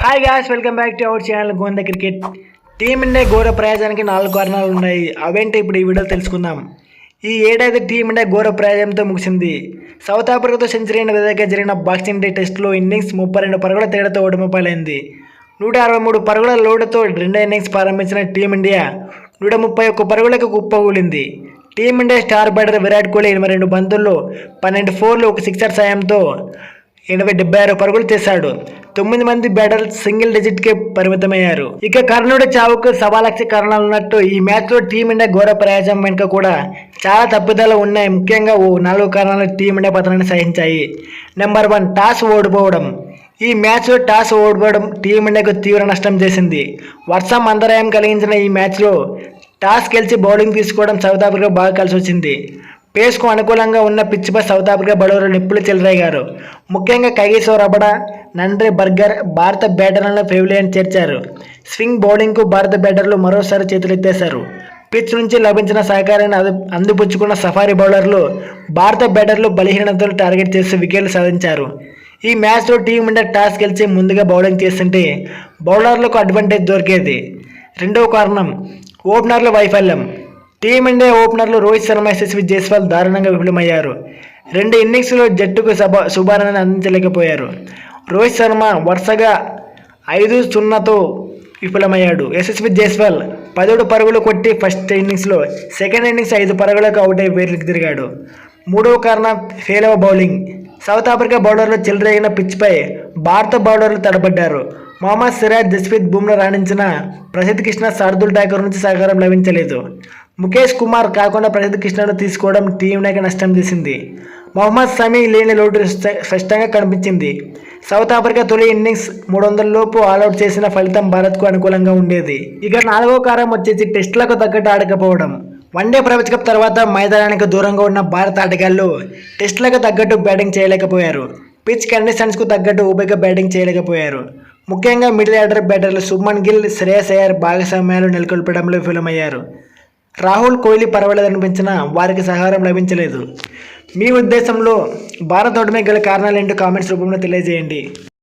Hi guys, welcome back to our channel Gonda cricket. Team India ఘోర ప్రయాసానికి 4 కారణాలు ఉన్నాయి. అవేంటి ఇప్పుడు ఈ వీడియో తెలుసుకుందాం. ఈ ఏడాది టీమిండియా ఘోర ప్రయాసంతో ముగిసింది. సౌత్ ఆఫ్రికాతో సెంచరీ అయిన విధంగా జరిగిన బాక్సింగ్ డే టెస్టులో ఇన్నింగ్స్ 32 పరుగుల తేడాతో ఓడిపోయింది. 163 పరుగుల లోటుతో రెండో ఇన్నింగ్స్ ప్రారంభించిన టీమిండియా 131 పరుగులకు కుప్పకూలింది. Team India star batter Virat Kohli 82 బంతుల్లో 12 ఫోర్లు, ఒక సిక్సర్ సాయంతో 76 పరుగులు చేశాడు. 9 మంది బ్యాటర్లు సింగిల్ డిజిట్కే పరిమితమయ్యారు. ఇక కర్ణుడి చావుకు సవాలక్ష కారణాలు ఉన్నట్టు ఈ మ్యాచ్లో టీమిండియా ఘోర ప్రయాసం వెనుక కూడా చాలా తప్పిదాలు ఉన్నాయి. ముఖ్యంగా 4 కారణాలు టీమిండియా పతనాన్ని సహించాయి. నెంబర్ 1, టాస్ ఓడిపోవడం. ఈ మ్యాచ్లో టాస్ ఓడిపోవడం టీమిండియాకు తీవ్ర నష్టం చేసింది. వర్షం అంతరాయం కలిగించిన ఈ మ్యాచ్లో టాస్ గెలిచి బౌలింగ్ తీసుకోవడం సౌత్ ఆఫ్రికా బాగా కలిసి వచ్చింది. పేస్కు అనుకూలంగా ఉన్న పిచ్పై సౌత్ ఆఫ్రికా బౌలర్లు నిప్పులు చెలరేగారు. ముఖ్యంగా కగిసో రబడ, నండ్రే బర్గర్ భారత బ్యాటర్లను పెవిలియన్ చేర్చారు. స్వింగ్ బౌలింగ్కు భారత బ్యాటర్లు మరోసారి చేతులెత్తేశారు. పిచ్ నుంచి లభించిన సహకారాన్ని అందిపుచ్చుకున్న సఫారీ బౌలర్లు భారత బ్యాటర్లు బలహీనతలు టార్గెట్ చేసి వికెట్లు సాధించారు. ఈ మ్యాచ్లో టీమిండియా టాస్ గెలిచి ముందుగా బౌలింగ్ చేస్తుంటే బౌలర్లకు అడ్వాంటేజ్ దొరికేది. రెండవ కారణం ఓపెనర్ల వైఫల్యం. టీమిండియా ఓపెనర్లు రోహిత్ శర్మ, యశస్వి జైస్వాల్ దారుణంగా విఫలమయ్యారు. 2 ఇన్నింగ్స్లో జట్టుకు శుభారాన్ని అందించలేకపోయారు. రోహిత్ శర్మ వరుసగా 5-0తో విఫలమయ్యాడు. యశస్వి జైస్వాల్ 17 పరుగులు కొట్టి ఫస్ట్ ఇన్నింగ్స్లో, సెకండ్ ఇన్నింగ్స్ 5 పరుగులకు అవుట్ అయి వేర్లకు తిరిగాడు. మూడవ కారణం ఫెయిల్ బౌలింగ్. సౌత్ ఆఫ్రికా బౌలర్లు చెలరేగిన పిచ్పై భారత బౌలర్లు తడబడ్డారు. మొహమ్మద్ సిరాజ్, జస్ప్రీత్ బుమ్రా రాణించిన ప్రసిద్ధ్ కృష్ణ, శార్దుల్ ఠాకూర్ నుంచి సహకారం లభించలేదు. ముఖేష్ కుమార్ కాకుండా ప్రసిద్ధ్ కృష్ణను తీసుకోవడం టీమిండియాకి నష్టం చేసింది. మొహమ్మద్ షమి లేని లోటు స్పష్టంగా కనిపించింది. సౌత్ ఆఫ్రికా తొలి ఇన్నింగ్స్ 300 లోపు ఆల్అౌట్ చేసిన ఫలితం భారత్కు అనుకూలంగా ఉండేది. ఇక 4వ కారణం వచ్చేసి టెస్టులకు తగ్గట్టు ఆడకపోవడం. వన్డే ప్రపంచ కప్ తర్వాత మైదానానికి దూరంగా ఉన్న భారత ఆటగాళ్లు టెస్టులకు తగ్గట్టు బ్యాటింగ్ చేయలేకపోయారు. పిచ్ కండిషన్స్కు తగ్గట్టు ఊపిక బ్యాటింగ్ చేయలేకపోయారు. ముఖ్యంగా మిడిల్ ఆర్డర్ బ్యాటర్లు శుభ్మన్ గిల్, శ్రేయస్ అయ్యర్ భాగస్వామ్యాలు నెలకొల్పడంలో విఫలమయ్యారు. రాహుల్, కోహ్లీ పర్వాలేదనిపించినా వారికి సహకారం లభించలేదు. మీ ఉద్దేశంలో భారత్ ఓటమికి గల కారణాలు ఏంటో కామెంట్స్ రూపంలో తెలియజేయండి.